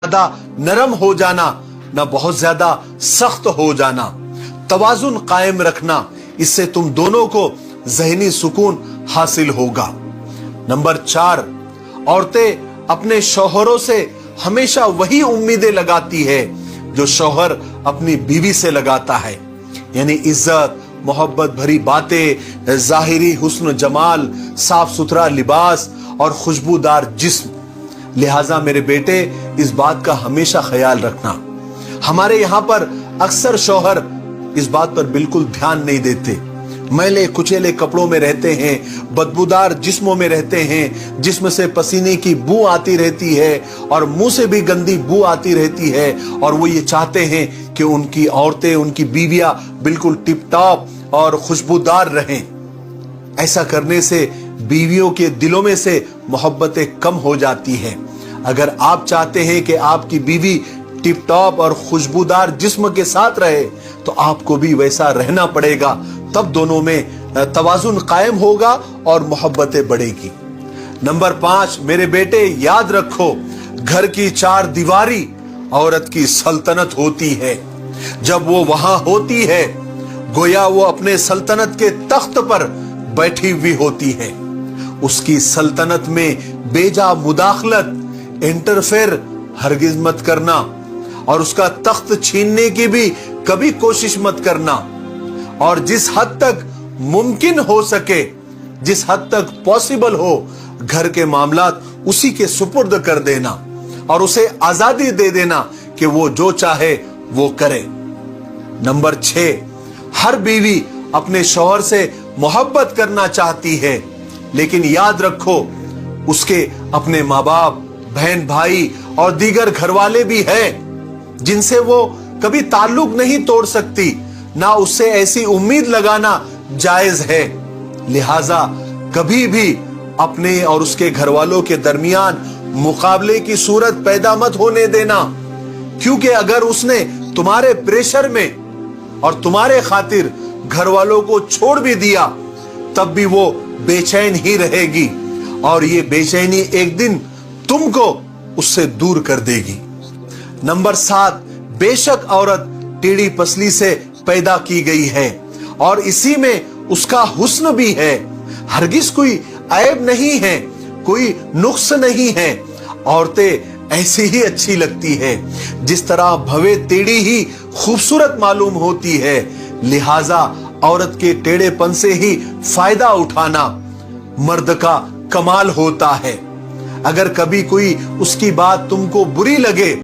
ज्यादा नरम हो जाना, ना बहुत ज्यादा सख्त हो जाना। तवाजुन कायम रखना, इससे तुम दोनों को ज़हनी सुकून हासिल होगा। नंबर 4, औरतें अपने शौहरों से हमेशा वही उम्मीदें लगाती है जो शौहर अपनी बीवी से लगाता है, यानी इज्जत, मोहब्बत भरी बातें, जाहिरी हुस्न जमाल, साफ सुथरा लिबास और खुशबूदार जिस्म। लिहाजा मेरे बेटे, इस बात का हमेशा ख्याल रखना। हमारे यहाँ पर अक्सर शौहर इस बात पर बिल्कुल ध्यान नहीं देते, मैले कुचेले कपड़ों में रहते हैं, बदबूदार जिस्मों में रहते हैं, जिस्म से पसीने की बू आती रहती है और मुंह से भी गंदी बू आती रहती है, और वो ये चाहते हैं कि उनकी औरतें, उनकी बीवियां बिल्कुल टिप टॉप और खुशबूदार रहें। ऐसा करने से बीवियों के दिलों में से मोहब्बतें कम हो जाती हैं। अगर आप चाहते हैं कि आपकी बीवी टिप टॉप और खुशबूदार जिस्म के साथ रहे, तो आपको भी वैसा रहना पड़ेगा, तब दोनों में तवाजुन कायम होगा और मोहब्बतें बढ़ेगी। नंबर 5, मेरे बेटे याद रखो, घर की 4 दीवारी औरत की सल्तनत होती है। जब वो वहां होती है, गोया वो अपने सल्तनत के तख्त पर बैठी हुई होती है। उसकी सल्तनत में बेजा मुदाखलत, इंटरफेयर हरगिज मत करना, और उसका तख्त छीनने की भी कभी कोशिश मत करना। और जिस हद तक मुमकिन हो सके, जिस हद तक पॉसिबल हो, घर के मामलात उसी के सुपुर्द कर देना और उसे आजादी दे देना कि वो जो चाहे वो करे। नंबर 6, हर बीवी अपने शौहर से मोहब्बत करना चाहती है, लेकिन याद रखो, उसके अपने माँ बाप, बहन भाई और दीगर घरवाले भी हैं जिनसे वो कभी ताल्लुक नहीं तोड़ सकती, ना उससे ऐसी उम्मीद लगाना जायज है। लिहाजा कभी भी अपने और उसके घरवालों के दरमियान मुकाबले की सूरत पैदा मत होने देना, क्योंकि अगर उसने तुम्हारे प्रेशर में और तुम्हारे खातिर घरवालों को छोड़ भी दिया, तब भी वो बेचैन ही रहेगी, और ये बेचैनी एक दिन तुमको उससे दूर कर देगी। नंबर 7, बेशक औरत टेढ़ी पसली से पैदा की गई है और इसी में उसका हुस्न भी है। हरगिज कोई ऐब नहीं है, कोई नुक्स नहीं है। औरतें ऐसी ही अच्छी लगती है जिस तरह भवे टेढ़ी ही खूबसूरत मालूम होती है। लिहाजा औरत के टेढ़ेपन से ही फायदा उठाना मर्द का कमाल होता है। अगर कभी कोई उसकी बात तुमको बुरी लगे